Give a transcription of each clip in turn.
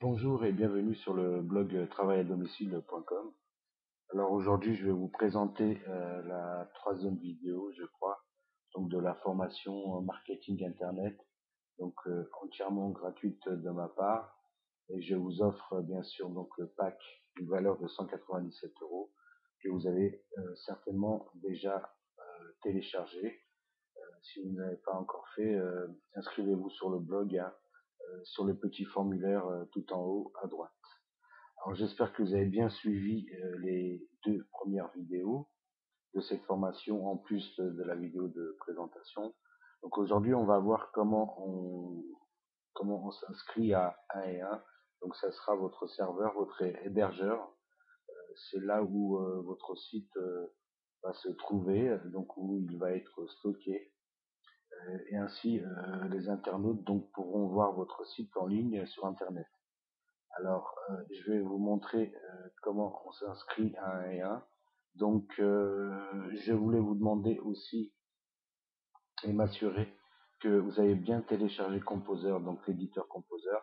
Bonjour et bienvenue sur le blog travailladomicile.com. Alors aujourd'hui, je vais vous présenter la troisième vidéo, je crois, donc de la formation marketing internet, donc entièrement gratuite de ma part. Et je vous offre bien sûr donc le pack d'une valeur de 197 € que vous avez certainement déjà téléchargé. Si vous n'avez pas encore fait, inscrivez-vous sur le blog, hein, sur le petit formulaire tout en haut à droite. Alors j'espère que vous avez bien suivi les deux premières vidéos de cette formation en plus de la vidéo de présentation. Donc aujourd'hui on va voir comment on s'inscrit à 1 et 1. Donc ça sera votre serveur, votre hébergeur. C'est là où votre site va se trouver, donc où il va être stocké. Et ainsi les internautes donc pourront voir votre site en ligne sur internet. Alors, je vais vous montrer comment on s'inscrit à 1 et 1. Donc, je voulais vous demander aussi et m'assurer que vous avez bien téléchargé Composer, donc l'éditeur Composer.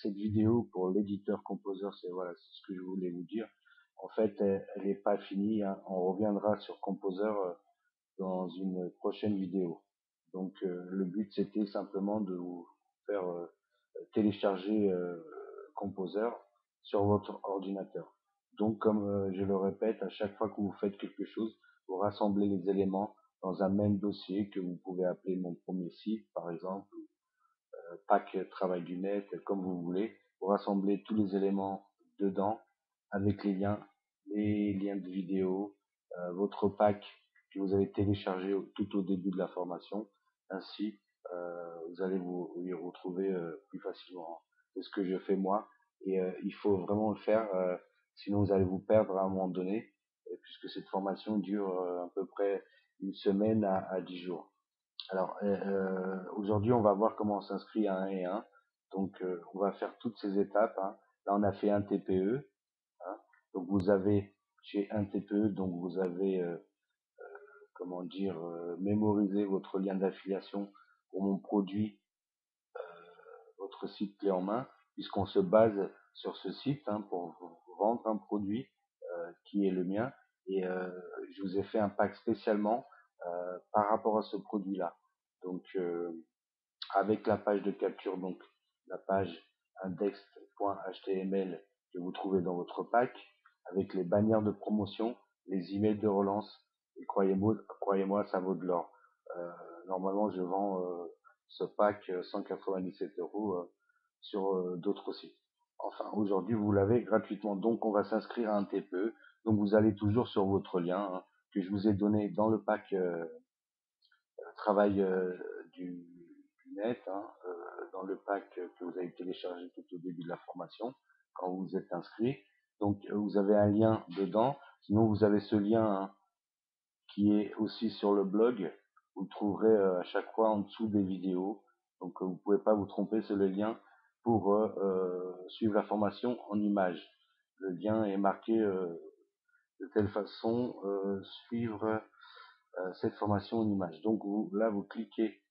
Cette vidéo pour l'éditeur Composer, c'est voilà, c'est ce que je voulais vous dire. En fait, elle n'est pas finie, hein. On reviendra sur Composer dans une prochaine vidéo. Donc, le but c'était simplement de vous faire télécharger Composer sur votre ordinateur. Donc, comme je le répète, à chaque fois que vous faites quelque chose, vous rassemblez les éléments dans un même dossier que vous pouvez appeler mon premier site, par exemple, pack travail du net, comme vous voulez. Vous rassemblez tous les éléments dedans avec les liens de vidéo, votre pack que vous avez téléchargé tout au début de la formation. Ainsi, vous allez vous y retrouver plus facilement. C'est ce que je fais moi. Et il faut vraiment le faire, sinon vous allez vous perdre à un moment donné, puisque cette formation dure à peu près une semaine à 10 jours. Alors aujourd'hui, on va voir comment on s'inscrit à 1 et 1. Donc on va faire toutes ces étapes, hein. Là, on a fait un TPE, hein. Donc vous avez chez un TPE, donc vous avez comment dire mémorisé votre lien d'affiliation pour mon produit, votre site clé en main, puisqu'on se base sur ce site, hein, pour vendre un produit qui est le mien. Et je vous ai fait un pack spécialement par rapport à ce produit-là. Donc avec la page de capture, donc la page index.html que vous trouvez dans votre pack, avec les bannières de promotion, les emails de relance, et croyez-moi, ça vaut de l'or. Normalement, je vends ce pack 197 € sur d'autres sites. Enfin, aujourd'hui, vous l'avez gratuitement. Donc, on va s'inscrire à un TPE. Donc, vous allez toujours sur votre lien, hein, que je vous ai donné dans le pack travail du net, hein, dans le pack que vous avez téléchargé tout au début de la formation quand vous êtes inscrit. Donc vous avez un lien dedans. Sinon vous avez ce lien, hein, qui est aussi sur le blog. Vous le trouverez à chaque fois en dessous des vidéos. Donc vous pouvez pas vous tromper, c'est le lien pour suivre la formation en images. Le lien est marqué de telle façon, suivre cette formation en images. Donc là vous cliquez,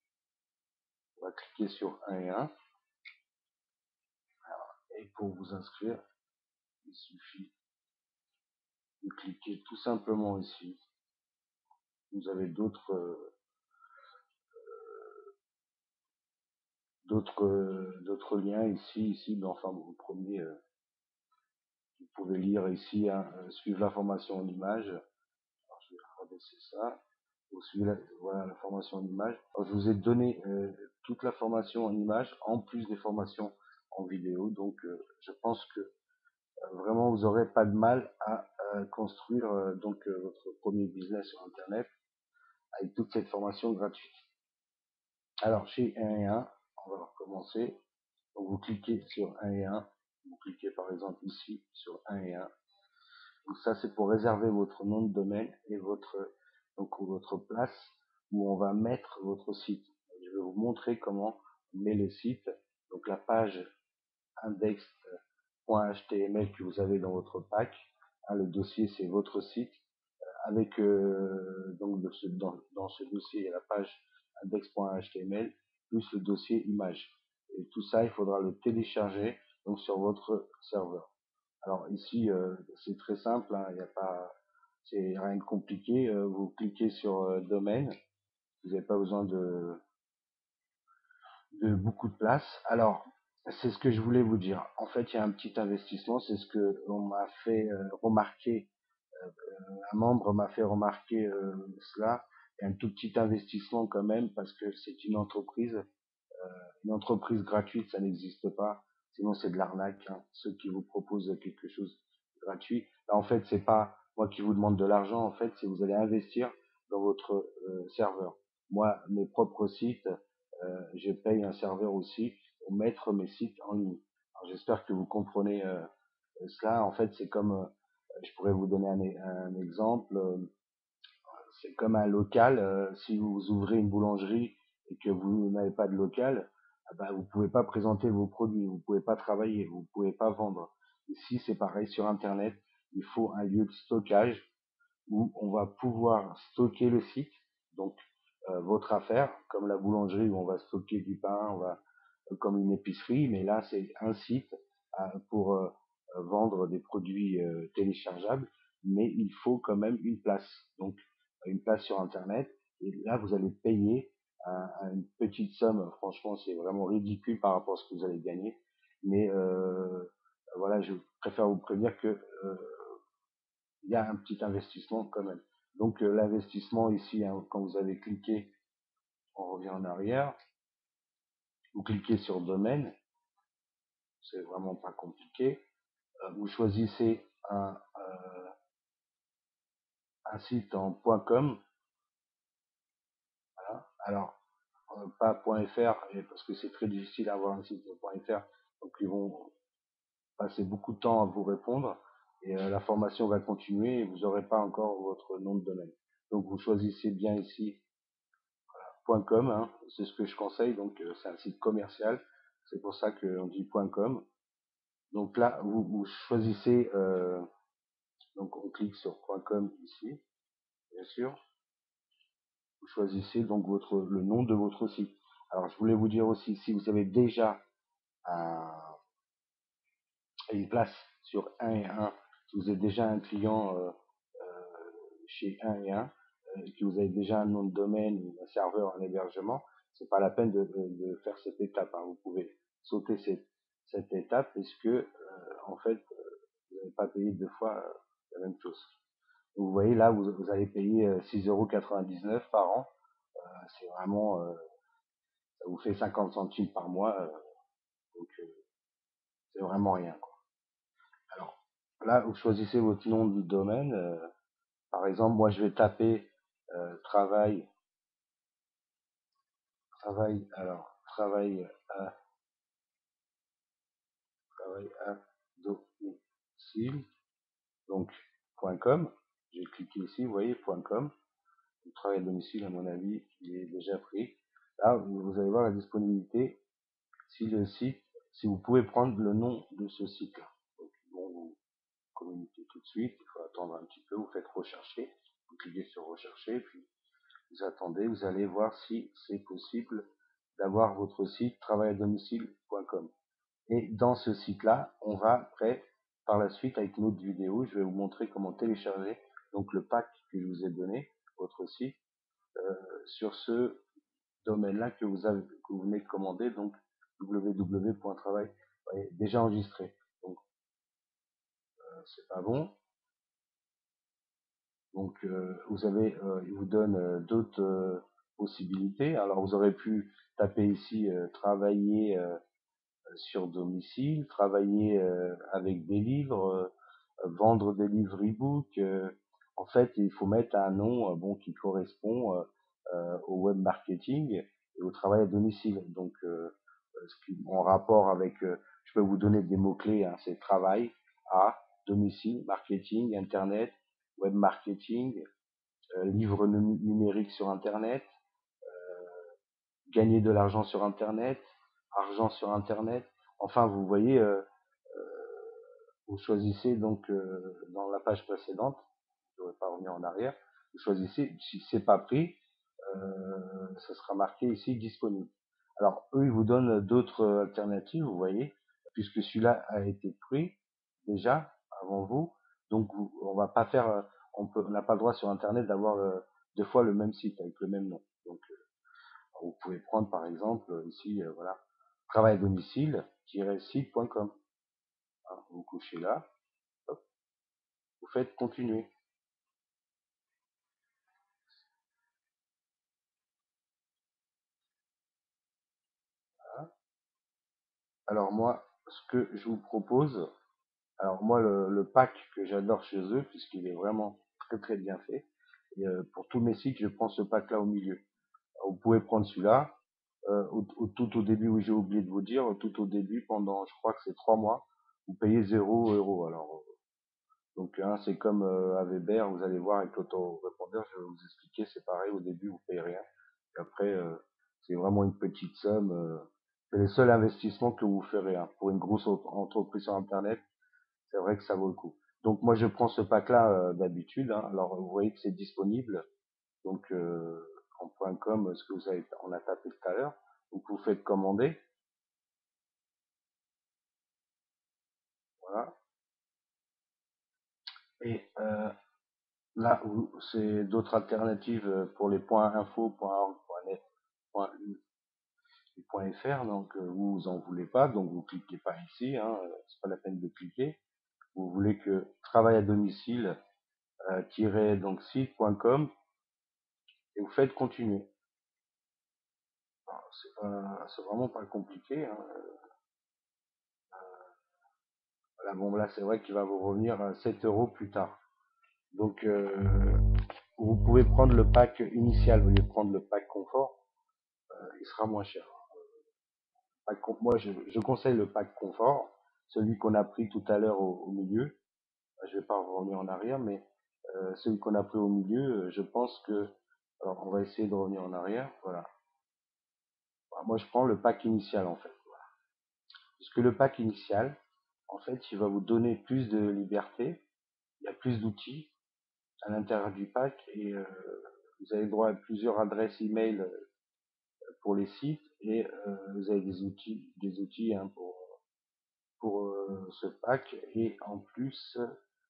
on va cliquer sur 1 et 1. Et pour vous inscrire, il suffit de cliquer tout simplement ici. Vous avez d'autres liens ici, mais enfin vous premier, vous pouvez lire ici, hein, suivre la formation en image. Alors, je vais rabaisser ça. Vous suivez voilà la formation en image. Alors, je vous ai donné toute la formation en image en plus des formations en vidéo. Donc je pense que vraiment vous n'aurez pas de mal à construire votre premier business sur internet avec toute cette formation gratuite. Alors chez 1 et 1, on va recommencer. Donc vous cliquez sur 1 et 1, vous cliquez par exemple ici sur 1 et 1. Donc ça c'est pour réserver votre nom de domaine et votre place où on va mettre votre site. Je vais vous montrer comment on met le site. Donc la page index.html que vous avez dans votre pack, hein, le dossier c'est votre site, avec donc dans ce dossier il y a la page index.html plus le dossier image. Et tout ça, il faudra le télécharger donc sur votre serveur. Alors ici, c'est très simple, hein, il n'y a pas, c'est rien de compliqué. Vous cliquez sur domaine, vous n'avez pas besoin de beaucoup de place. Alors, c'est ce que je voulais vous dire. En fait, il y a un petit investissement, c'est ce que on m'a fait remarquer. Un membre m'a fait remarquer cela. Il y a un tout petit investissement quand même parce que c'est une entreprise. Une entreprise gratuite, ça n'existe pas. Sinon, c'est de l'arnaque, hein. Ceux qui vous proposent quelque chose de gratuit. Là, en fait, c'est pas moi qui vous demande de l'argent. En fait, c'est vous allez investir dans votre serveur. Moi, mes propres sites, je paye un serveur aussi pour mettre mes sites en ligne. Alors, j'espère que vous comprenez cela. En fait, c'est comme, je pourrais vous donner un exemple. C'est comme un local. Si vous ouvrez une boulangerie et que vous n'avez pas de local, ah ben, vous pouvez pas présenter vos produits, vous pouvez pas travailler, vous pouvez pas vendre. Ici, c'est pareil sur Internet. Il faut un lieu de stockage où on va pouvoir stocker le site, donc votre affaire, comme la boulangerie où on va stocker du pain, on va comme une épicerie, mais là c'est un site pour vendre des produits téléchargeables, mais il faut quand même une place, donc une place sur Internet, et là vous allez payer une petite somme, franchement c'est vraiment ridicule par rapport à ce que vous allez gagner, mais voilà, je préfère vous prévenir que il y a un petit investissement quand même. Donc l'investissement ici, hein, quand vous avez cliqué, on revient en arrière, vous cliquez sur domaine, c'est vraiment pas compliqué. Vous choisissez un site en .com, voilà. Alors pas .fr, parce que c'est très difficile à avoir un site .fr, donc ils vont passer beaucoup de temps à vous répondre et la formation va continuer et vous n'aurez pas encore votre nom de domaine. Donc vous choisissez bien ici .com, hein, c'est ce que je conseille, donc c'est un site commercial, c'est pour ça qu'on dit .com. Donc là, vous choisissez, donc on clique sur .com ici, bien sûr. Vous choisissez donc le nom de votre site. Alors je voulais vous dire aussi, si vous avez déjà une place sur 1 et 1, si vous êtes déjà un client chez 1 et 1, que vous avez déjà un nom de domaine ou un serveur, un hébergement, c'est pas la peine de faire cette étape, hein. Vous pouvez sauter cette étape puisque en fait vous n'avez pas payé deux fois la même chose. Donc, vous voyez là, vous allez payer 6,99 € par an. C'est vraiment, ça vous fait 50 centimes par mois, donc c'est vraiment rien, quoi. Alors là, vous choisissez votre nom de domaine. Par exemple, moi je vais taper travail, travail à domicile, donc .com. J'ai cliqué ici, vous voyez, .com. Le travail à domicile, à mon avis, il est déjà pris. Là, vous allez voir la disponibilité. Si le site, si vous pouvez prendre le nom de ce site-là. Donc, ils vont vous communiquer tout de suite. Il faut attendre un petit peu. Vous faites rechercher. Vous cliquez sur rechercher, puis vous attendez. Vous allez voir si c'est possible d'avoir votre site travailladomicile.com. Et dans ce site-là, on va après, par la suite, avec une autre vidéo, je vais vous montrer comment télécharger donc le pack que je vous ai donné, votre site, sur ce domaine-là que vous venez de commander, donc www.travail. Ouais, déjà enregistré. Donc c'est pas bon. Donc il vous donne d'autres possibilités. Alors vous aurez pu taper ici travailler sur domicile, travailler avec des livres, vendre des livres e-book. En fait, il faut mettre un nom bon qui correspond au web marketing et au travail à domicile. Donc, en rapport avec, je peux vous donner des mots clés. Hein, c'est travail à domicile, marketing, internet, web marketing, livre numérique sur internet, gagner de l'argent sur internet, argent sur internet. Enfin, vous voyez, vous choisissez donc dans la page précédente, je ne devrais pas revenir en arrière, vous choisissez, si c'est pas pris, ça sera marqué ici disponible. Alors eux, ils vous donnent d'autres alternatives, vous voyez, puisque celui-là a été pris déjà avant vous. Donc on va pas faire, on n'a pas le droit sur Internet d'avoir deux fois le même site avec le même nom. Donc vous pouvez prendre par exemple ici, voilà, travail à domicile-site.com. Hein, vous couchez là, hop, vous faites continuer. Voilà. Alors moi, ce que je vous propose, alors moi le pack que j'adore chez eux, puisqu'il est vraiment très très bien fait, et pour tous mes sites, je prends ce pack là au milieu. Alors, vous pouvez prendre celui-là. Tout au début, oui, j'ai oublié de vous dire, tout au début, pendant, je crois que c'est 3 mois, vous payez 0 €. Alors, donc, hein, c'est comme à Weber, vous allez voir avec l'autorépondeur, je vais vous expliquer, c'est pareil, au début, vous payez rien. Et après, c'est vraiment une petite somme. C'est les seuls investissements que vous ferez. Hein. Pour une grosse entreprise sur Internet, c'est vrai que ça vaut le coup. Donc, moi, je prends ce pack-là d'habitude. Hein. Alors, vous voyez que c'est disponible. Donc, en .com, ce que on a tapé tout à l'heure. Donc, vous faites commander. Voilà. Et là, c'est d'autres alternatives pour les points info, .org, .net, .fr. Donc, vous en voulez pas, donc vous cliquez pas ici. Hein, c'est pas la peine de cliquer. Vous voulez que travail à domicile donc site.com et vous faites continuer. C'est vraiment pas compliqué. Hein. Voilà, bon, là, c'est vrai qu'il va vous revenir à 7 € plus tard. Donc, vous pouvez prendre le pack initial au lieu de prendre le pack confort, il sera moins cher. Moi, je conseille le pack confort, celui qu'on a pris tout à l'heure au milieu. Je vais pas revenir en arrière, mais celui qu'on a pris au milieu, je pense que... Alors, on va essayer de revenir en arrière. Voilà. Moi, je prends le pack initial, en fait. Puisque le pack initial, en fait, il va vous donner plus de liberté, il y a plus d'outils à l'intérieur du pack et vous avez le droit à plusieurs adresses email pour les sites et vous avez des outils hein, pour ce pack et en plus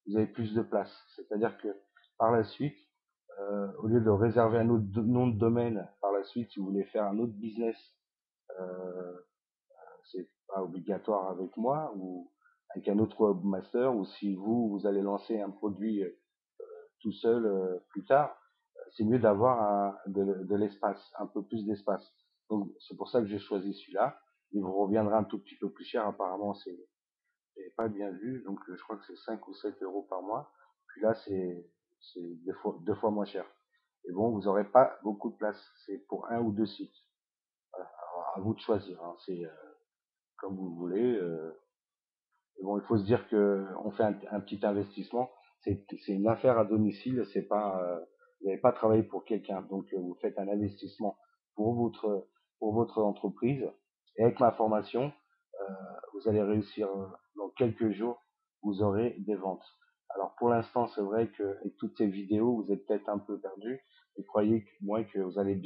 vous avez plus de place. C'est-à-dire que par la suite, au lieu de réserver un autre nom de domaine, par la suite, si vous voulez faire un autre business, euh, c'est pas obligatoire avec moi ou avec un autre webmaster ou si vous allez lancer un produit tout seul plus tard, c'est mieux d'avoir de l'espace, un peu plus d'espace. Donc c'est pour ça que j'ai choisi celui-là. Il vous reviendra un tout petit peu plus cher. Apparemment, j'ai pas bien vu, donc je crois que c'est 5 ou 7 € par mois. Puis là, c'est deux fois moins cher. Et bon, vous n'aurez pas beaucoup de place. C'est pour un ou deux sites. Voilà. Alors, à vous de choisir. Hein. C'est comme vous voulez. Et bon, il faut se dire que on fait un petit investissement. C'est une affaire à domicile. C'est pas, vous n'avez pas travaillé pour quelqu'un. Donc, vous faites un investissement pour votre entreprise. Et avec ma formation, vous allez réussir dans quelques jours, vous aurez des ventes. Alors pour l'instant, c'est vrai que avec toutes ces vidéos, vous êtes peut-être un peu perdu, mais croyez que moi que vous allez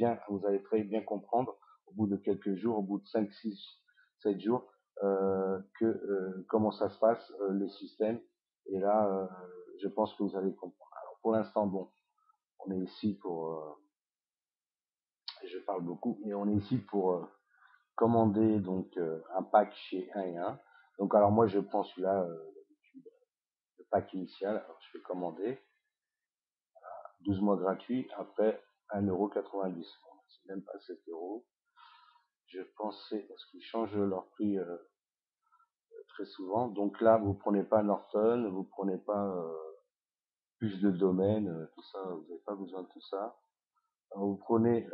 très bien comprendre au bout de quelques jours, au bout de 5, 6, 7 jours, que comment ça se passe, le système. Et là, je pense que vous allez comprendre. Alors pour l'instant, bon, on est ici pour, je parle beaucoup, mais on est ici pour commander donc un pack chez 1 et 1. Donc alors moi je prends celui-là, le pack initial, alors je fais commander, 12 mois gratuits, après 1,90 €. Bon, c'est même pas 7 €. Je pensais, parce qu'ils changent leur prix très souvent. Donc là, vous prenez pas Norton, vous prenez pas plus de domaines, tout ça, vous n'avez pas besoin de tout ça. Alors, vous prenez,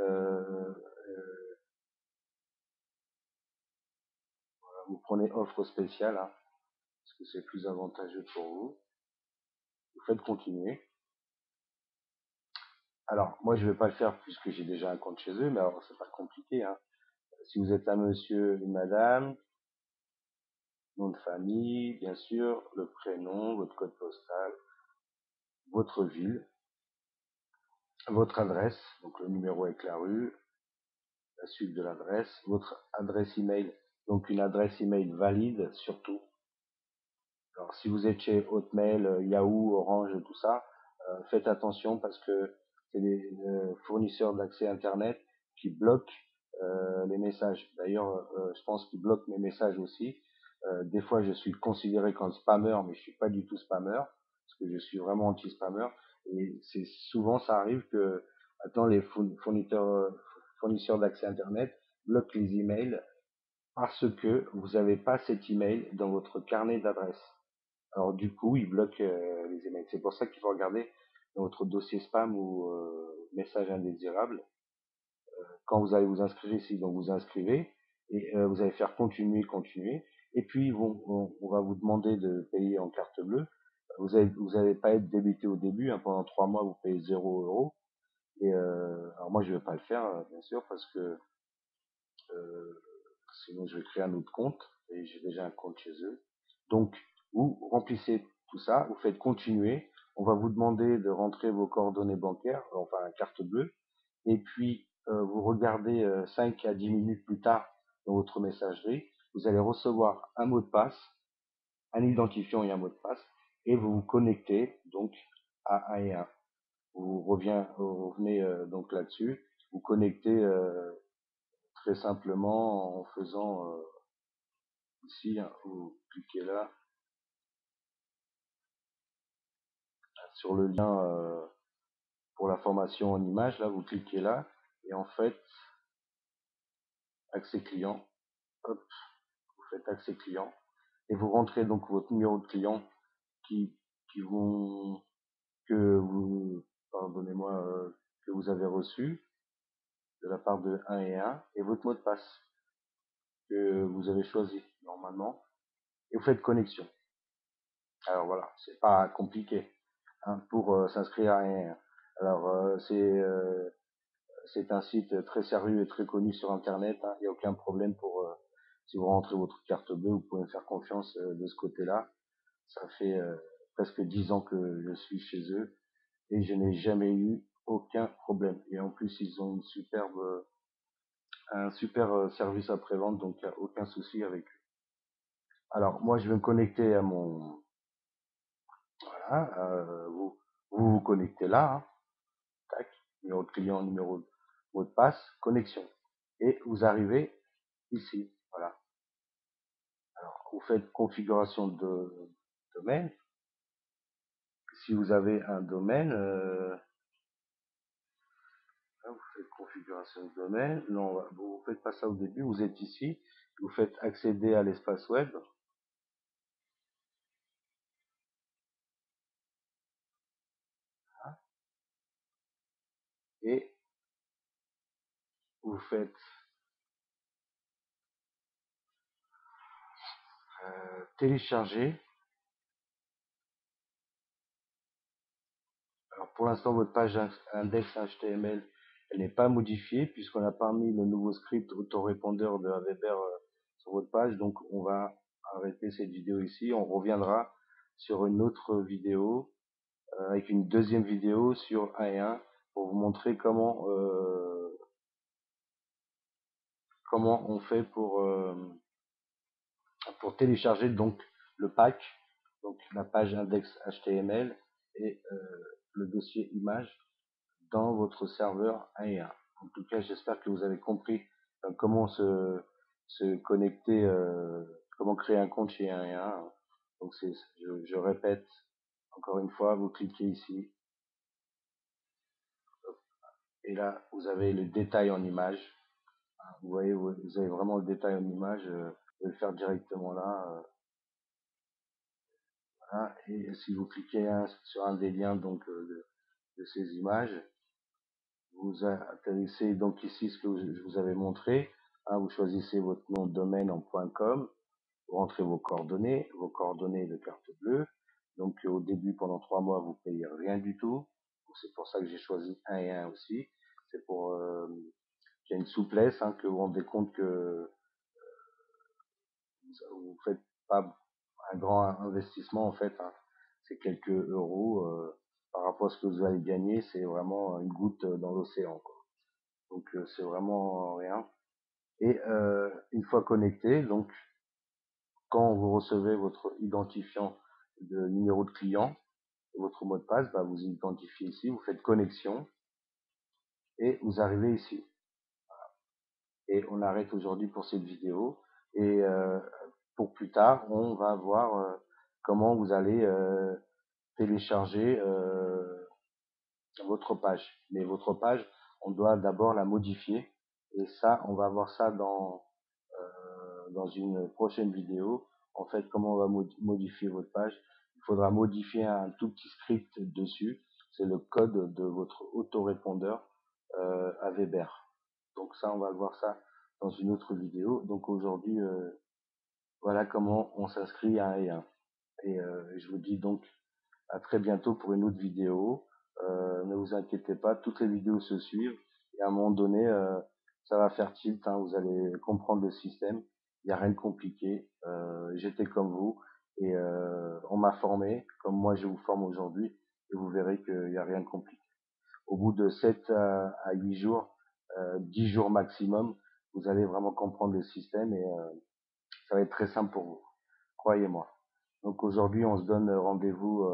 vous prenez offre spéciale, hein, parce que c'est plus avantageux pour vous. Vous faites continuer. Alors, moi, je vais pas le faire puisque j'ai déjà un compte chez eux, mais alors, c'est pas compliqué, hein. Si vous êtes un monsieur, une madame, nom de famille, bien sûr, le prénom, votre code postal, votre ville, votre adresse, donc le numéro avec la rue, la suite de l'adresse, votre adresse email donc une adresse email valide surtout. Alors, si vous êtes chez Hotmail, Yahoo, Orange, tout ça, faites attention parce que c'est des fournisseurs d'accès Internet qui bloquent les messages. D'ailleurs, je pense qu'ils bloquent mes messages aussi. Des fois, je suis considéré comme spammer, mais je suis pas du tout spammer parce que je suis vraiment anti-spammer. Et c'est souvent, ça arrive que maintenant les fournisseurs d'accès Internet bloquent les emails parce que vous n'avez pas cet email dans votre carnet d'adresses. Alors du coup, il bloque les emails. C'est pour ça qu'il faut regarder dans votre dossier spam ou message indésirable. Quand vous allez vous inscrire ici, donc vous inscrivez et vous allez faire continuer, continuer. Et puis on va vous demander de payer en carte bleue. Vous allez pas être débité au début. Hein, pendant 3 mois, vous payez 0 €. Et alors moi, je vais pas le faire, bien sûr, parce que euh, sinon je vais créer un autre compte et j'ai déjà un compte chez eux. Donc vous remplissez tout ça, vous faites continuer, on va vous demander de rentrer vos coordonnées bancaires, enfin carte bleue, et puis vous regardez 5 à 10 minutes plus tard dans votre messagerie, vous allez recevoir un mot de passe, un identifiant et un mot de passe, et vous vous connectez donc à AE1. Vous revenez donc là-dessus, vous connectez très simplement en faisant ici, hein, vous cliquez là sur le lien pour la formation en image, là vous cliquez là et en fait accès client, hop, vous faites accès client et vous rentrez donc votre numéro de client qui qui vont que vous pardonnez-moi que vous avez reçu de la part de 1 et votre mot de passe que vous avez choisi normalement et vous faites connexion. Alors voilà, c'est pas compliqué hein, pour s'inscrire à 1. Alors c'est un site très sérieux et très connu sur Internet. Hein. Il n'y a aucun problème pour si vous rentrez votre carte bleue, vous pouvez me faire confiance de ce côté-là. Ça fait presque 10 ans que je suis chez eux et je n'ai jamais eu aucun problème. Et en plus, ils ont un super service après-vente, donc il n'y a aucun souci avec eux. Alors moi, je vais me connecter à mon voilà, vous vous connectez là, hein. Tac, numéro de client, numéro de mot de passe, connexion. Et vous arrivez ici, voilà. Alors, vous faites configuration de domaine. Si vous avez un domaine, vous faites configuration de domaine. Non, vous faites pas ça au début. Vous êtes ici. Vous faites accéder à l'espace web. Hein, et vous faites télécharger. Alors, pour l'instant, votre page index HTML, elle n'est pas modifiée puisqu'on a pas mis le nouveau script autorépondeur de Weber sur votre page. Donc, on va arrêter cette vidéo ici. On reviendra sur une autre vidéo avec une deuxième vidéo sur AE1 pour vous montrer comment on fait pour télécharger donc le pack, donc la page index HTML et le dossier image dans votre serveur AE1. En tout cas, j'espère que vous avez compris comment se connecter, comment créer un compte chez AE1. Donc je répète encore une fois, vous cliquez ici et là vous avez le détail en image. Vous voyez, vous avez vraiment le détail en image. Vous pouvez le faire directement là. Voilà. Et si vous cliquez sur un des liens donc de ces images, vous atterrissez donc ici ce que je vous avais montré. Hein, vous choisissez votre nom de domaine en .com, vous rentrez vos coordonnées de carte bleue. Donc au début, pendant 3 mois, vous payez rien du tout. C'est pour ça que j'ai choisi 1 aussi. C'est pour qu'il y ait une souplesse, hein, que vous vous rendez compte que vous faites pas un grand investissement en fait. Hein. C'est quelques euros par rapport à ce que vous allez gagner. C'est vraiment une goutte dans l'océan. Donc c'est vraiment rien. Et une fois connecté, donc quand vous recevez votre identifiant de numéro de client, votre mot de passe, bah, vous identifiez ici, vous faites connexion et vous arrivez ici. Et on arrête aujourd'hui pour cette vidéo. Et pour plus tard, on va voir comment vous allez télécharger votre page. Mais votre page, on doit d'abord la modifier. Et ça, on va voir ça dans une prochaine vidéo. En fait, comment on va modifier votre page. Il faudra modifier un tout petit script dessus. C'est le code de votre autorépondeur à Weber. Donc ça, on va voir ça dans une autre vidéo. Donc aujourd'hui, voilà comment on s'inscrit à un et un. Et je vous dis donc à très bientôt pour une autre vidéo. Ne vous inquiétez pas, toutes les vidéos se suivent. Et à un moment donné, ça va faire tilt, hein, vous allez comprendre le système. Il n'y a rien de compliqué. J'étais comme vous et on m'a formé, comme moi je vous forme aujourd'hui. Et vous verrez qu'il n'y a rien de compliqué. Au bout de 7 à 8 jours, 10 jours maximum, vous allez vraiment comprendre le système et ça va être très simple pour vous. Croyez-moi. Donc aujourd'hui, on se donne rendez-vous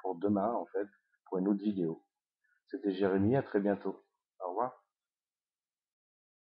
pour demain, en fait, pour une autre vidéo. C'était Jérémy, à très bientôt.